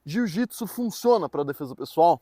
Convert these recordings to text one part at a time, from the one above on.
Jiu-jitsu funciona para defesa pessoal?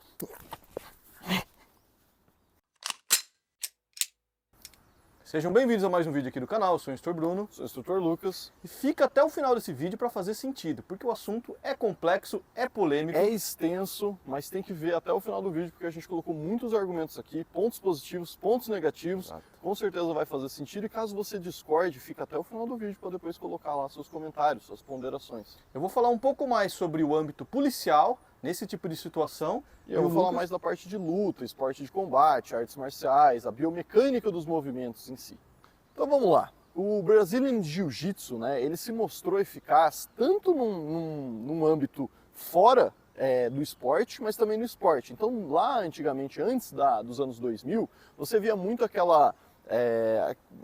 Sejam bem-vindos a mais um vídeo aqui do canal, eu sou o Instrutor Bruno. Sou o instrutor Lucas. E fica até o final desse vídeo para fazer sentido, porque o assunto é complexo, é polêmico. É extenso, mas tem que ver até o final do vídeo, porque a gente colocou muitos argumentos aqui, pontos positivos, pontos negativos. Exato. Com certeza vai fazer sentido e caso você discorde, fica até o final do vídeo para depois colocar lá seus comentários, suas ponderações. Eu vou falar um pouco mais sobre o âmbito policial, nesse tipo de situação. E eu vou o falar Lucas- mais da parte de luta, esporte de combate, artes marciais, a biomecânica dos movimentos em si. Então vamos lá. O Brazilian Jiu-Jitsu, né, ele se mostrou eficaz tanto num âmbito fora do esporte, mas também no esporte. Então lá antigamente, antes dos anos 2000, você via muito aquela...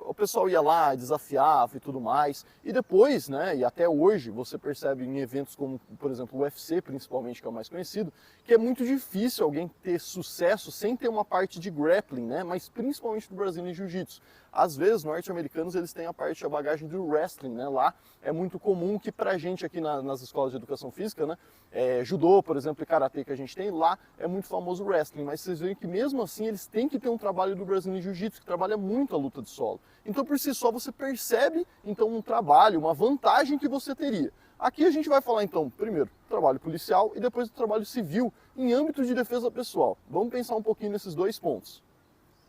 o pessoal ia lá, desafiava e tudo mais, e depois, né, e até hoje, você percebe em eventos como, por exemplo, o UFC, principalmente, que é o mais conhecido, que é muito difícil alguém ter sucesso sem ter uma parte de grappling, né, mas principalmente do Brazilian Jiu-Jitsu. Às vezes, norte-americanos, eles têm a bagagem do wrestling, né, lá é muito comum que pra gente aqui nas escolas de educação física, né, judô, por exemplo, e karatê que a gente tem, lá é muito famoso o wrestling, mas vocês veem que mesmo assim eles têm que ter um trabalho do Brazilian Jiu-Jitsu, que trabalha muito a luta de solo. Então, por si só, você percebe então um trabalho, uma vantagem que você teria. Aqui a gente vai falar então, primeiro, do trabalho policial e depois do trabalho civil em âmbito de defesa pessoal. Vamos pensar um pouquinho nesses dois pontos.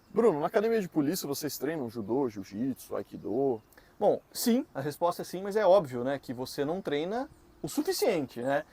Bruno, na academia de polícia vocês treinam judô, jiu-jitsu, aikido? Bom, sim, a resposta é sim, mas é óbvio, né, que você não treina o suficiente, né?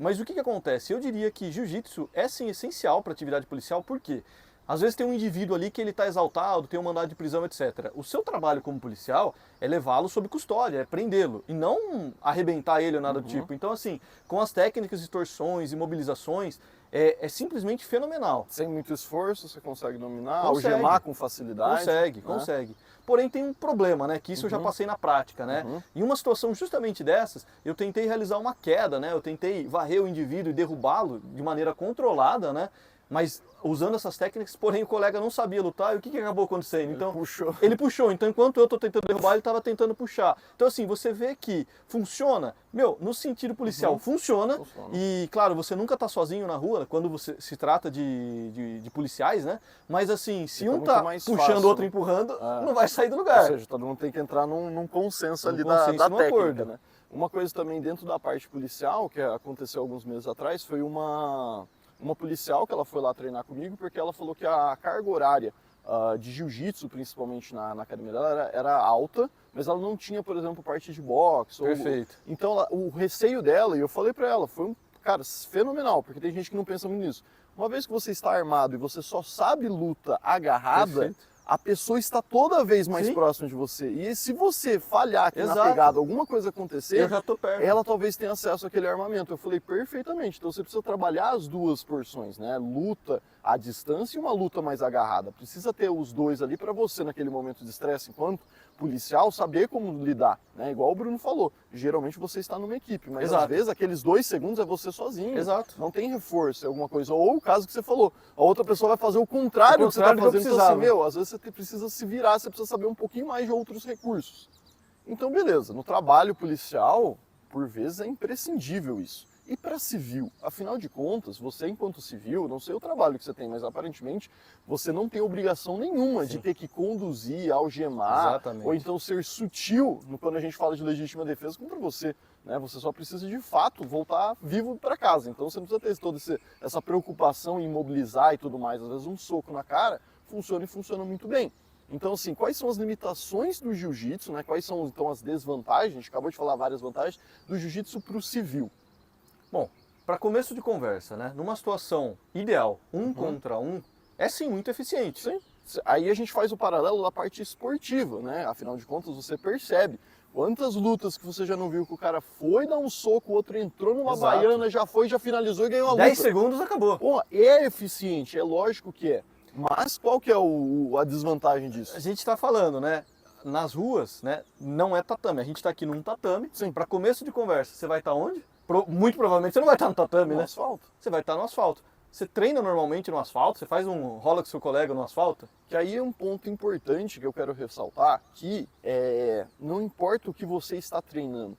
Mas o que acontece? Eu diria que jiu-jitsu é sim essencial para a atividade policial, por quê? Às vezes tem um indivíduo ali que ele está exaltado, tem um mandado de prisão, etc. O seu trabalho como policial é levá-lo sob custódia, é prendê-lo, e não arrebentar ele ou nada do tipo. Então, assim, com as técnicas de torções, imobilizações, é simplesmente fenomenal. Sem muito esforço, você consegue dominar, Consegue. algemar com facilidade. Consegue, né? consegue. Porém tem um problema, né? Que isso eu já passei na prática, né? Em uma situação justamente dessas, eu tentei realizar uma queda, né? Eu tentei varrer o indivíduo e derrubá-lo de maneira controlada, né? Mas usando essas técnicas, porém o colega não sabia lutar, e o que acabou acontecendo? Então, ele puxou, então enquanto eu estou tentando derrubar, ele estava tentando puxar. Então assim, você vê que funciona, no sentido policial funciona, e claro, você nunca está sozinho na rua, quando você se trata de policiais, né? Mas assim, se Fica um muito tá mais puxando, fácil, outro né? empurrando, não vai sair do lugar. Ou seja, todo mundo tem que entrar num consenso ali consenso, da num técnica, acordo. né? Uma coisa também dentro da parte policial, que aconteceu alguns meses atrás, foi uma policial que ela foi lá treinar comigo, porque ela falou que a carga horária de jiu-jitsu, principalmente na academia dela, era alta, mas ela não tinha, por exemplo, parte de boxe. Perfeito. Então, o receio dela, e eu falei pra ela, foi cara, fenomenal, porque tem gente que não pensa muito nisso. Uma vez que você está armado e você só sabe luta agarrada, Perfeito. a pessoa está toda vez mais Sim. próxima de você. E se você falhar aqui na Exato. pegada, alguma coisa acontecer, Eu já tô perto. ela talvez tenha acesso àquele armamento. Eu falei, perfeitamente. Então você precisa trabalhar as duas porções, né? Luta à distância e uma luta mais agarrada. Precisa ter os dois ali para você, naquele momento de estresse, enquanto policial, saber como lidar, né? Igual o Bruno falou, geralmente você está numa equipe, mas Exato. às vezes aqueles 2 segundos é você sozinho. Exato. Não tem reforço, é alguma coisa. Ou o caso que você falou, a outra pessoa vai fazer o contrário do que você está que eu fazendo. Então, assim, precisava. às vezes você precisa se virar, você precisa saber um pouquinho mais de outros recursos. Então, beleza, no trabalho policial, por vezes é imprescindível isso. E para civil, afinal de contas, você enquanto civil, não sei o trabalho que você tem, mas aparentemente você não tem obrigação nenhuma de ter que conduzir, algemar, Exatamente. ou então ser sutil quando a gente fala de legítima defesa contra você. Né? Você só precisa de fato voltar vivo para casa. Então você não precisa ter toda essa preocupação em imobilizar e tudo mais. Às vezes um soco na cara funciona e funciona muito bem. Então, assim, quais são as limitações do jiu-jitsu, né? Quais são então as desvantagens? A gente acabou de falar várias vantagens do jiu-jitsu para o civil. Bom, para começo de conversa, né? Numa situação ideal, contra um, é sim muito eficiente. Sim. Aí a gente faz o paralelo da parte esportiva, né? Afinal de contas, você percebe quantas lutas que você já não viu que o cara foi dar um soco, o outro entrou numa Exato. baiana, já ganhou e ganhou a luta. 10 segundos acabou. Pô, é eficiente, é lógico que é. Mas qual que é a desvantagem disso? A gente está falando, né? Nas ruas, né? Não é tatame. A gente está aqui num tatame. Sim. Para começo de conversa, você vai estar onde? Muito provavelmente você não vai estar no tatame, No né? asfalto. Você vai estar no asfalto. Você treina normalmente no asfalto? Você faz um rola com seu colega no asfalto? Que aí é um ponto importante que eu quero ressaltar, que não importa o que você está treinando,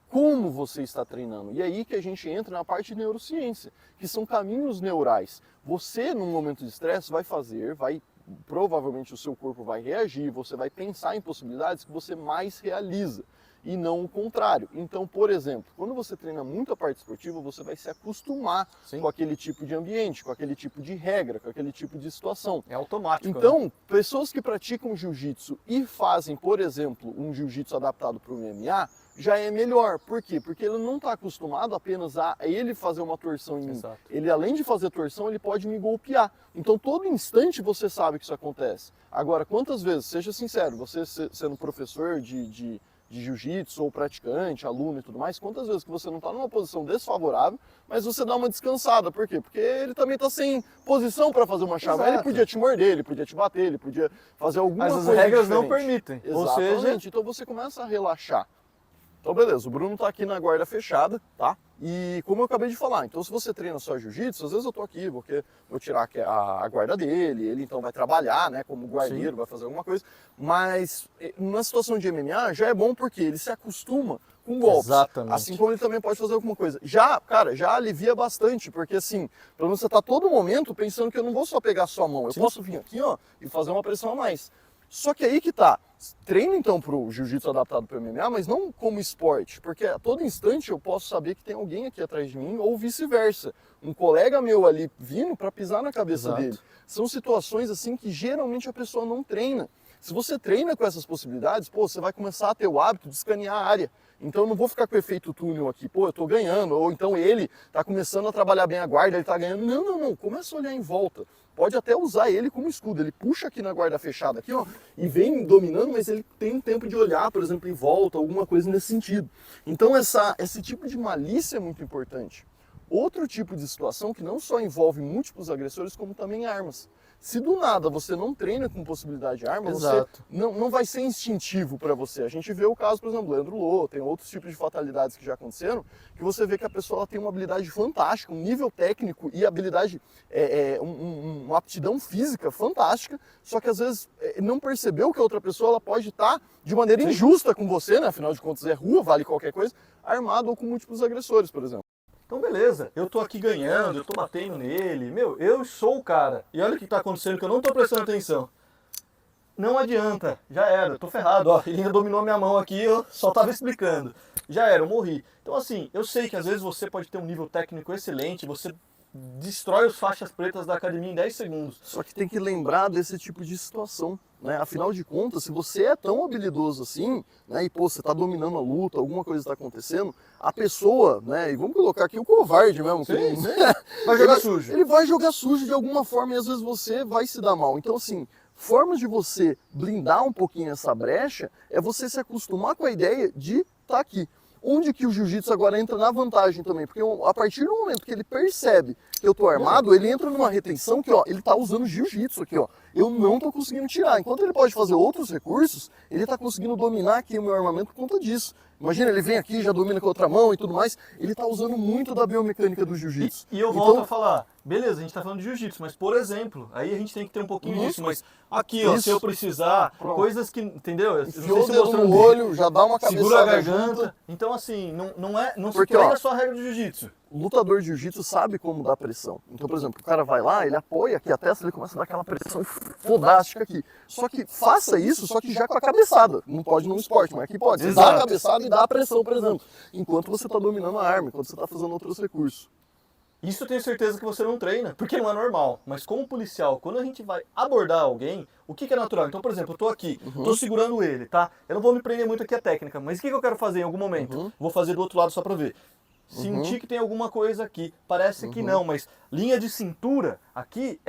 como você está treinando. E é aí que a gente entra na parte de neurociência, que são caminhos neurais. Você, num momento de estresse, provavelmente o seu corpo vai reagir, você vai pensar em possibilidades que você mais realiza, e não o contrário. Então, por exemplo, quando você treina muito a parte esportiva, você vai se acostumar com aquele tipo de ambiente, com aquele tipo de regra, com aquele tipo de situação. É automático. Então, né? pessoas que praticam jiu-jitsu e fazem, por exemplo, um jiu-jitsu adaptado para o MMA, já é melhor. Por quê? Porque ele não está acostumado apenas a ele fazer uma torção em mim. Exato. Ele, além de fazer torção, ele pode me golpear. Então, todo instante você sabe que isso acontece. Agora, quantas vezes, seja sincero, você sendo professor de jiu-jitsu ou praticante, aluno e tudo mais, quantas vezes que você não está numa posição desfavorável, mas você dá uma descansada. Por quê? Porque ele também está sem posição para fazer uma chave. Ele podia te morder, ele podia te bater, ele podia fazer alguma coisa Mas as regras diferente. não permitem. Exatamente. Ou seja, Então você começa a relaxar. Então beleza, o Bruno está aqui na guarda fechada, tá? E como eu acabei de falar, então se você treina só jiu-jitsu, às vezes eu tô aqui, vou tirar a guarda dele, ele então vai trabalhar, né, como guardeiro, vai fazer alguma coisa, mas na situação de MMA já é bom porque ele se acostuma com golpes. Exatamente. Assim como ele também pode fazer alguma coisa. Já, cara, já alivia bastante, porque assim, pelo menos você tá todo momento pensando que eu não vou só pegar a sua mão, eu posso vir aqui, ó, e fazer uma pressão a mais. Só que aí que tá, treina então pro jiu-jitsu adaptado para MMA, mas não como esporte, porque a todo instante eu posso saber que tem alguém aqui atrás de mim, ou vice-versa, um colega meu ali vindo para pisar na cabeça dele. São situações assim que geralmente a pessoa não treina. Se você treina com essas possibilidades, pô, você vai começar a ter o hábito de escanear a área. Então eu não vou ficar com o efeito túnel aqui, pô, eu tô ganhando, ou então ele tá começando a trabalhar bem a guarda, ele tá ganhando. Não, começa a olhar em volta. Pode até usar ele como escudo, ele puxa aqui na guarda fechada aqui, ó, e vem dominando, mas ele tem um tempo de olhar, por exemplo, em volta, alguma coisa nesse sentido. Então esse tipo de malícia é muito importante. Outro tipo de situação que não só envolve múltiplos agressores, como também armas. Se do nada você não treina com possibilidade de arma, você não vai ser instintivo para você. A gente vê o caso, por exemplo, do Leandro Lô, tem outros tipos de fatalidades que já aconteceram, que você vê que a pessoa ela tem uma habilidade fantástica, um nível técnico e habilidade, uma aptidão física fantástica, só que às vezes não percebeu que a outra pessoa ela pode estar de maneira injusta com você, né? Afinal de contas é rua, vale qualquer coisa, armado ou com múltiplos agressores, por exemplo. Então beleza, eu tô aqui ganhando, eu tô batendo nele, eu sou o cara. E olha o que tá acontecendo que eu não tô prestando atenção. Não adianta, já era, eu tô ferrado, ó, ele ainda dominou minha mão aqui, eu só tava explicando. Já era, eu morri. Então assim, eu sei que às vezes você pode ter um nível técnico excelente, você destrói os faixas pretas da academia em 10 segundos. Só que tem que lembrar desse tipo de situação, né? Afinal de contas, se você é tão habilidoso assim, né, e pô, você está dominando a luta, alguma coisa está acontecendo, a pessoa, né, e vamos colocar aqui o covarde mesmo, vai jogar sujo. Ele vai jogar sujo de alguma forma e às vezes você vai se dar mal. Então assim, formas de você blindar um pouquinho essa brecha é você se acostumar com a ideia de estar aqui. Onde que o jiu-jitsu agora entra na vantagem também, porque a partir do momento que ele percebe que eu tô armado, ele entra numa retenção que, ó, ele tá usando jiu-jitsu aqui, ó. Eu não tô conseguindo tirar. Enquanto ele pode fazer outros recursos, ele tá conseguindo dominar aqui o meu armamento por conta disso. Imagina, ele vem aqui, já domina com a outra mão e tudo mais, ele tá usando muito da biomecânica do jiu-jitsu. E eu volto a falar, beleza, a gente tá falando de jiu-jitsu, mas por exemplo, aí a gente tem que ter um pouquinho disso, mas aqui, ó, se eu precisar, coisas que, entendeu? Enfiou o dedo no olho, já dá uma cabeçada. Segura a garganta. Então assim, não se treina só a regra do jiu-jitsu. O lutador de jiu-jitsu sabe como dar pressão. Então, por exemplo, o cara vai lá, ele apoia aqui a testa, ele começa a dar aquela pressão fodástica aqui. Só que faça isso, só que já com a cabeçada. Não pode num esporte, mas aqui pode. Você dá a cabeçada e dá a pressão, por exemplo. Enquanto você está dominando a arma, enquanto você está fazendo outros recursos. Isso eu tenho certeza que você não treina, porque não é normal. Mas como policial, quando a gente vai abordar alguém, o que é natural? Então, por exemplo, eu tô aqui, tô segurando ele, tá? Eu não vou me prender muito aqui à técnica, mas o que eu quero fazer em algum momento? Vou fazer do outro lado só pra ver. Sentir que tem alguma coisa aqui, parece que não, mas linha de cintura aqui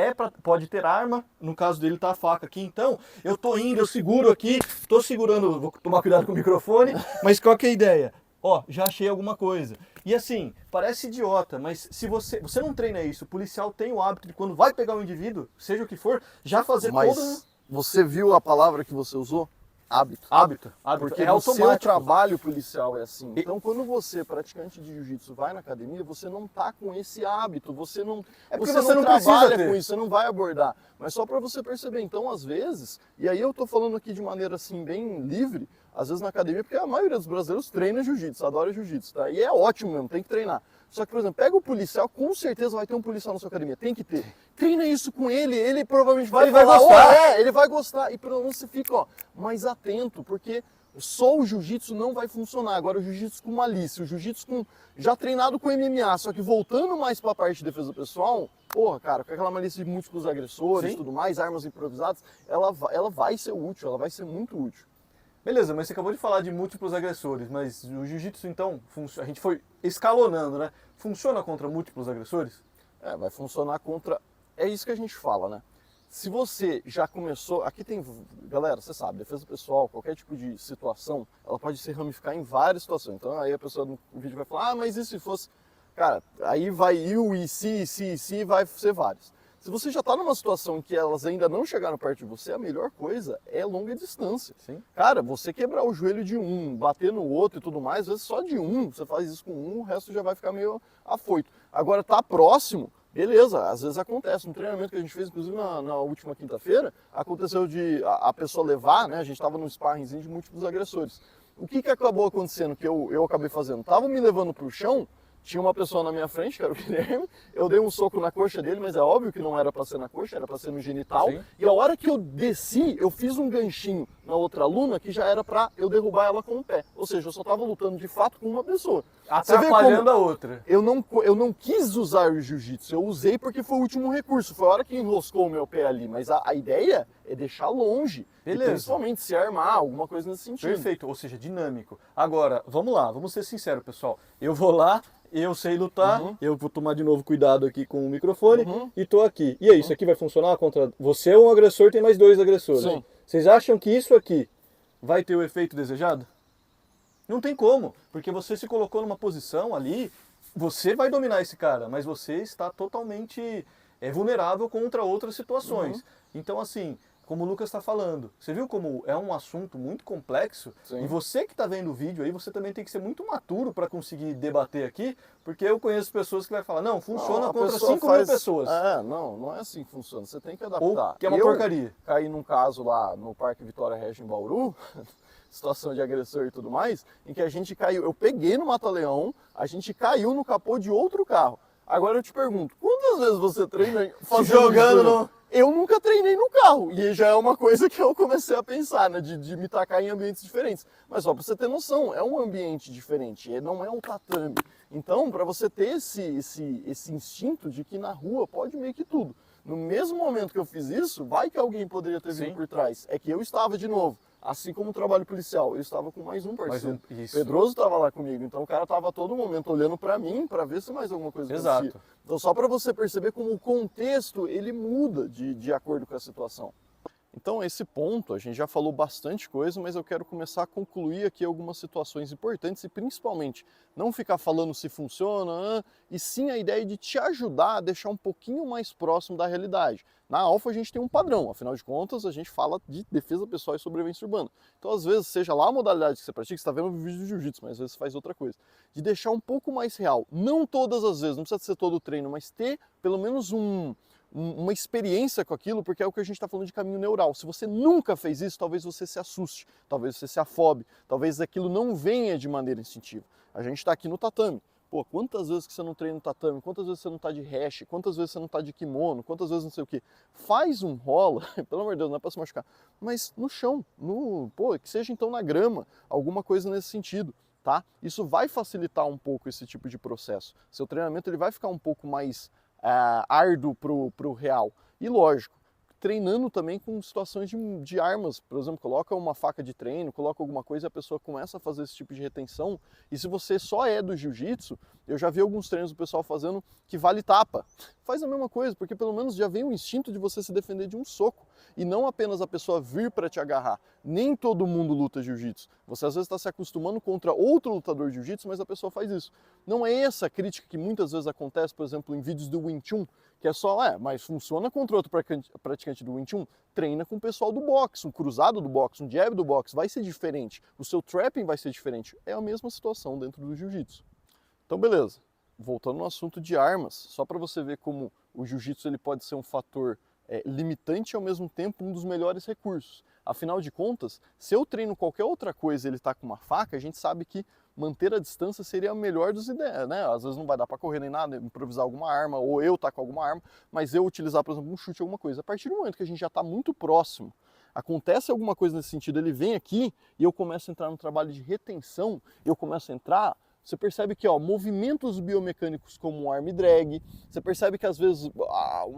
pode ter arma, no caso dele tá a faca aqui, então eu tô indo, eu seguro aqui, tô segurando, vou tomar cuidado com o microfone, mas qual que é a ideia? Ó, já achei alguma coisa. E assim, parece idiota, mas se você não treina isso, o policial tem o hábito de quando vai pegar um indivíduo, seja o que for, já fazer todo... Você viu a palavra que você usou? Hábito. Hábito. Porque é o seu automático. trabalho policial é assim. Então, quando você, praticante de jiu-jitsu, vai na academia, você não tá com esse hábito, você não trabalha com isso, você não vai abordar. Mas só para você perceber. Então, às vezes, e aí eu tô falando aqui de maneira assim bem livre, às vezes na academia, porque a maioria dos brasileiros treina jiu-jitsu, adora jiu-jitsu, tá? E é ótimo mesmo, tem que treinar. Só que, por exemplo, pega o policial, com certeza vai ter um policial na sua academia, tem que ter. Treina isso com ele provavelmente vai falar, gostar. ele vai gostar. E pelo menos você fica, ó, mais atento, porque só o jiu-jitsu não vai funcionar. Agora o jiu-jitsu com malícia, o jiu-jitsu com já treinado com MMA, só que voltando mais para a parte de defesa pessoal, porra, cara, com aquela malícia de múltiplos agressores e tudo mais, armas improvisadas, ela vai ser útil, ela vai ser muito útil. Beleza, mas você acabou de falar de múltiplos agressores, mas o jiu-jitsu então, a gente foi escalonando, né? Funciona contra múltiplos agressores? Vai funcionar contra... É isso que a gente fala, né? Se você já começou... Aqui tem... Galera, você sabe, defesa pessoal, qualquer tipo de situação, ela pode se ramificar em várias situações. Então aí a pessoa no vídeo vai falar, mas e se fosse... Cara, aí vai e se, vai ser vários. Se você já está numa situação em que elas ainda não chegaram perto de você, a melhor coisa é longa distância. Sim. Cara, você quebrar o joelho de um, bater no outro e tudo mais, às vezes só de um, você faz isso com um, o resto já vai ficar meio afoito. Agora, tá próximo, beleza, às vezes acontece. No treinamento que a gente fez, inclusive na última quinta-feira, aconteceu de a pessoa levar, né, a gente estava num sparringzinho de múltiplos agressores. O que acabou acontecendo, que eu acabei fazendo? Estavam me levando para o chão, tinha uma pessoa na minha frente, que era o Guilherme, eu dei um soco na coxa dele, mas é óbvio que não era para ser na coxa, era para ser no genital. Sim. E a hora que eu desci, eu fiz um ganchinho na outra aluna que já era para eu derrubar ela com o pé. Ou seja, eu só estava lutando de fato com uma pessoa. Atrapalhando a outra. Eu não quis usar o jiu-jitsu, eu usei porque foi o último recurso, foi a hora que enroscou o meu pé ali. Mas a ideia é deixar longe. Beleza. E principalmente se armar, alguma coisa nesse sentido. Perfeito, ou seja, dinâmico. Agora, vamos lá, vamos ser sinceros, pessoal. Eu vou lá, eu sei lutar, eu vou tomar de novo cuidado aqui com o microfone e tô aqui. E aí, isso aqui vai funcionar contra... Você é um agressor, tem mais dois agressores. Sim. Vocês acham que isso aqui vai ter o efeito desejado? Não tem como, porque você se colocou numa posição ali, você vai dominar esse cara, mas você está totalmente vulnerável contra outras situações. Então, assim... Como o Lucas está falando, você viu como é um assunto muito complexo? Sim. E você que está vendo o vídeo aí, você também tem que ser muito maturo para conseguir debater aqui, porque eu conheço pessoas que vai falar, não, funciona contra 5.000 pessoas. Não é assim que funciona, você tem que adaptar. Ou que é uma porcaria. Caí num caso lá no Parque Vitória Regia em Bauru, situação de agressor e tudo mais, em que a gente caiu, eu peguei no Mata-Leão, a gente caiu no capô de outro carro. Agora eu te pergunto, quantas vezes você treina jogando no... Eu nunca treinei no carro, e já é uma coisa que eu comecei a pensar, né, de me tacar em ambientes diferentes. Mas só para você ter noção, é um ambiente diferente, não é um tatame. Então, para você ter esse instinto de que na rua pode meio que tudo. No mesmo momento que eu fiz isso, vai que alguém poderia ter vindo por trás. É que eu estava de novo. Assim como o trabalho policial, eu estava com mais um parceiro. Pedroso estava lá comigo, então o cara estava a todo momento olhando para mim, para ver se mais alguma coisa acontecia. Então só para você perceber como o contexto ele muda de acordo com a situação. Então, esse ponto, a gente já falou bastante coisa, mas eu quero começar a concluir aqui algumas situações importantes e principalmente não ficar falando se funciona, e sim a ideia de te ajudar a deixar um pouquinho mais próximo da realidade. Na Alpha a gente tem um padrão, afinal de contas a gente fala de defesa pessoal e sobrevivência urbana. Então às vezes, seja lá a modalidade que você pratica, você está vendo um vídeo de jiu-jitsu, mas às vezes você faz outra coisa. De deixar um pouco mais real, não todas as vezes, não precisa ser todo o treino, mas ter pelo menos uma experiência com aquilo, porque é o que a gente está falando de caminho neural. Se você nunca fez isso, talvez você se assuste, talvez você se afobe, talvez aquilo não venha de maneira instintiva. A gente está aqui no tatame. Pô, quantas vezes que você não treina no tatame, quantas vezes você não está de hash, quantas vezes você não está de kimono, quantas vezes não sei o quê. Faz um rola, pelo amor de Deus, não é para se machucar, mas no chão, que seja então na grama, alguma coisa nesse sentido. Tá? Isso vai facilitar um pouco esse tipo de processo. Seu treinamento ele vai ficar um pouco mais árduo pro real. E lógico, treinando também com situações de armas, por exemplo, coloca uma faca de treino, coloca alguma coisa e a pessoa começa a fazer esse tipo de retenção. E se você só é do jiu-jitsu, eu já vi alguns treinos do pessoal fazendo que vale tapa. Faz a mesma coisa, porque pelo menos já vem o instinto de você se defender de um soco. E não apenas a pessoa vir para te agarrar. Nem todo mundo luta jiu-jitsu. Você às vezes está se acostumando contra outro lutador de jiu-jitsu, mas a pessoa faz isso. Não é essa a crítica que muitas vezes acontece, por exemplo, em vídeos do Wing Chun, que é só, mas funciona contra outro praticante do Wing Chun? Treina com o pessoal do boxe, um cruzado do boxe, um jab do boxe, vai ser diferente. O seu trapping vai ser diferente. É a mesma situação dentro do jiu-jitsu. Então, beleza. Voltando no assunto de armas, só para você ver como o jiu-jitsu ele pode ser um fator limitante e ao mesmo tempo um dos melhores recursos. Afinal de contas, se eu treino qualquer outra coisa e ele está com uma faca, a gente sabe que manter a distância seria a melhor dos ideias, né? Às vezes não vai dar para correr nem nada, improvisar alguma arma, ou eu tá com alguma arma, mas eu utilizar, por exemplo, um chute, alguma coisa. A partir do momento que a gente já está muito próximo, acontece alguma coisa nesse sentido, ele vem aqui e eu começo a entrar no trabalho de retenção, eu começo a entrar, você percebe que movimentos biomecânicos como um arm drag, você percebe que às vezes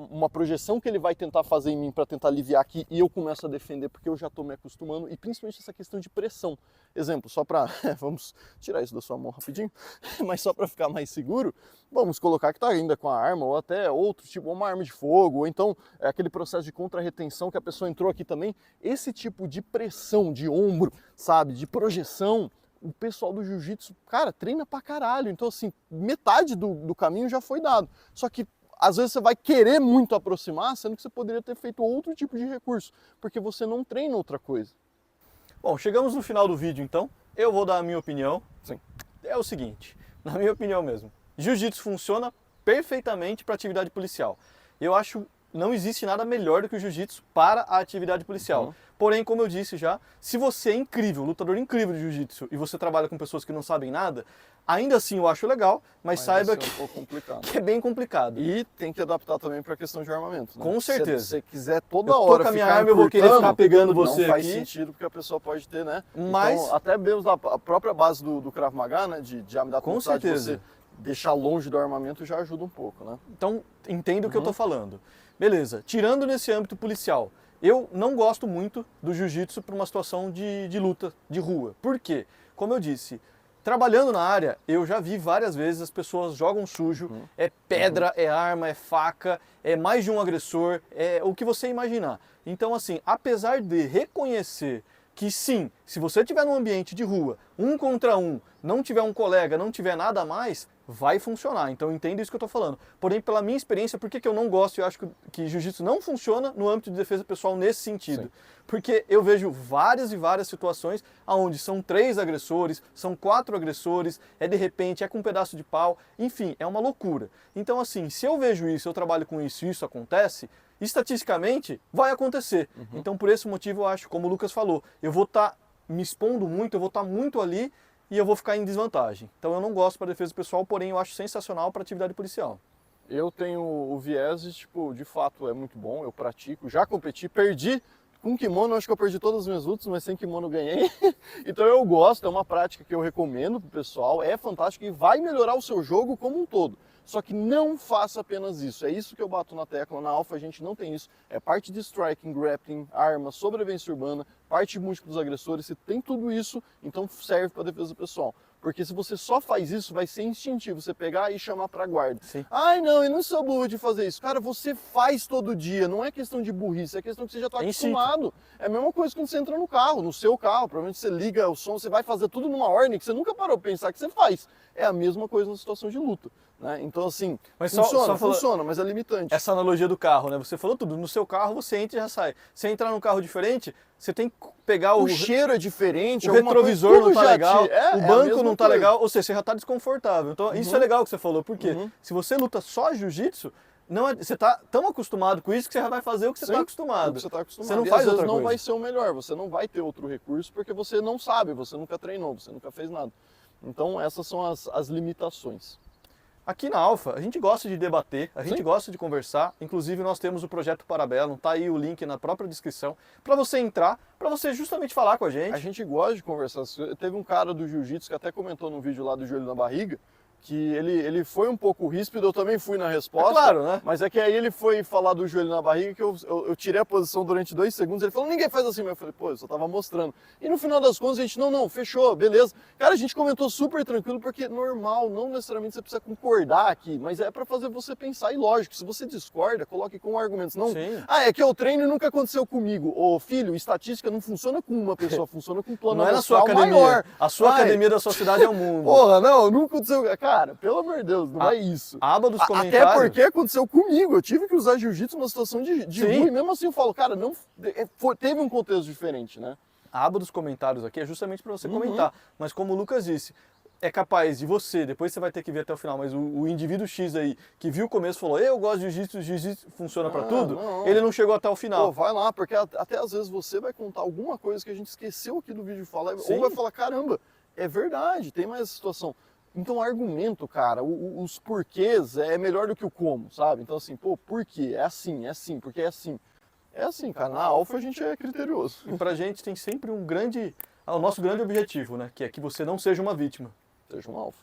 uma projeção que ele vai tentar fazer em mim para tentar aliviar aqui e eu começo a defender porque eu já estou me acostumando, e principalmente essa questão de pressão. Exemplo, só para, vamos tirar isso da sua mão rapidinho, mas só para ficar mais seguro, vamos colocar que está ainda com a arma ou até outro tipo, uma arma de fogo, ou então aquele processo de contra-retenção que a pessoa entrou aqui também, esse tipo de pressão de ombro, sabe, de projeção, o pessoal do jiu-jitsu, cara, treina pra caralho. Então, assim, metade do caminho já foi dado. Só que, às vezes, você vai querer muito aproximar, sendo que você poderia ter feito outro tipo de recurso, porque você não treina outra coisa. Bom, chegamos no final do vídeo, então. Eu vou dar a minha opinião. Sim. É o seguinte, na minha opinião mesmo, jiu-jitsu funciona perfeitamente para atividade policial. Eu acho não existe nada melhor do que o jiu-jitsu para a atividade policial. Uhum. Porém, como eu disse já, se você é incrível, lutador incrível de jiu-jitsu, e você trabalha com pessoas que não sabem nada, ainda assim eu acho legal, mas saiba que, um pouco complicado. que é bem complicado. E tem que adaptar também para a questão de armamento. Né? Com certeza. Se você quiser toda eu tô hora com a minha ficar arma, eu vou querer ficar pegando você não faz aqui. sentido, porque a pessoa pode ter, né? Mas... Então, até mesmo a própria base do Krav Maga, né? De Amidat Com Muay Thai, de certeza. você deixar longe do armamento já ajuda um pouco, né? Então, entenda o que eu tô falando. Beleza, tirando nesse âmbito policial, eu não gosto muito do jiu-jitsu para uma situação de luta de rua. Por quê? Como eu disse, trabalhando na área, eu já vi várias vezes as pessoas jogam sujo, é pedra, é arma, é faca, é mais de um agressor, é o que você imaginar. Então, assim, apesar de reconhecer que sim, se você estiver num ambiente de rua, 1 contra 1, não tiver um colega, não tiver nada a mais, vai funcionar. Então entenda isso que eu estou falando. Porém, pela minha experiência, por que eu não gosto e eu acho que jiu-jitsu não funciona no âmbito de defesa pessoal nesse sentido? Sim. Porque eu vejo várias e várias situações onde são 3 agressores, são 4 agressores, de repente, é com um pedaço de pau, enfim, é uma loucura. Então assim, se eu vejo isso, eu trabalho com isso e isso acontece, estatisticamente vai acontecer. Então por esse motivo eu acho, como o Lucas falou, eu vou estar me expondo muito, eu vou estar muito ali e eu vou ficar em desvantagem. Então eu não gosto para defesa pessoal, porém eu acho sensacional para atividade policial. Eu tenho o viés de, tipo, de fato é muito bom, eu pratico, já competi, perdi com kimono, acho que eu perdi todas as minhas lutas, mas sem kimono eu ganhei. Então eu gosto, é uma prática que eu recomendo pro pessoal, é fantástico e vai melhorar o seu jogo como um todo. Só que não faça apenas isso, é isso que eu bato na tecla, na Alpha a gente não tem isso, é parte de striking, grappling, arma, sobrevivência urbana, parte múltipla dos agressores, você tem tudo isso, então serve para defesa pessoal. Porque se você só faz isso, vai ser instintivo, você pegar e chamar para guarda. Sim. Ai não, eu não sou burro de fazer isso. Cara, você faz todo dia, não é questão de burrice, é questão que você já está acostumado. É a mesma coisa quando você entra no carro, no seu carro, provavelmente você liga o som, você vai fazer tudo numa ordem que você nunca parou para pensar que você faz. É a mesma coisa na situação de luta. Né? Então assim, mas funciona, mas é limitante. Essa analogia do carro, né? Você falou tudo, no seu carro você entra e já sai. Se entrar num carro diferente, você tem que pegar o cheiro é diferente, o retrovisor não tá legal, o banco não tá coisa. Legal, ou seja, você já tá desconfortável. Então isso é legal que você falou, porque se você luta só jiu-jitsu, não é, você tá tão acostumado com isso que você já vai fazer o que você está acostumado. Você não faz outra coisa. Não vai ser o melhor, você não vai ter outro recurso porque você não sabe, você nunca treinou, você nunca fez nada. Então essas são as limitações. Aqui na Alpha, a gente gosta de debater, a gente gosta de conversar, inclusive nós temos o Projeto Parabellum, tá aí o link na própria descrição, para você entrar, para você justamente falar com a gente. A gente gosta de conversar. Teve um cara do jiu-jitsu que até comentou no vídeo lá do joelho na barriga, que ele foi um pouco ríspido, eu também fui na resposta. É claro, né? Mas é que aí ele foi falar do joelho na barriga, que eu tirei a posição durante 2 segundos, ele falou, ninguém faz assim, mas eu falei, pô, eu só tava mostrando. E no final das contas a gente, não, fechou, beleza. Cara, a gente comentou super tranquilo, porque normal, não necessariamente você precisa concordar aqui, mas é pra fazer você pensar, e lógico, se você discorda, coloque com argumentos. Não, é que eu treino e nunca aconteceu comigo. Ô filho, estatística não funciona com uma pessoa, funciona com um plano não é na sua academia. Maior. A sua academia da sua cidade é o mundo. Porra, não, nunca aconteceu. Cara, pelo amor de Deus, não é isso. A aba dos comentários. Até porque aconteceu comigo. Eu tive que usar jiu-jitsu numa situação de rua e mesmo assim eu falo, cara, não, teve um contexto diferente, né? A aba dos comentários aqui é justamente para você comentar. Mas como o Lucas disse, é capaz de você, depois você vai ter que ver até o final, mas o indivíduo X aí, que viu o começo e falou, eu gosto de jiu-jitsu funciona para tudo, ele não chegou até o final. Pô, vai lá, porque até às vezes você vai contar alguma coisa que a gente esqueceu aqui do vídeo de falar, Sim. ou vai falar, caramba, é verdade, tem mais essa situação. Então, argumento, cara, os porquês é melhor do que o como, sabe? Então, assim, pô, por quê? É assim, porque é assim. É assim, cara, na Alfa a gente é criterioso. E pra gente tem sempre o nosso grande objetivo, né? Que é que você não seja uma vítima. Seja um Alfa.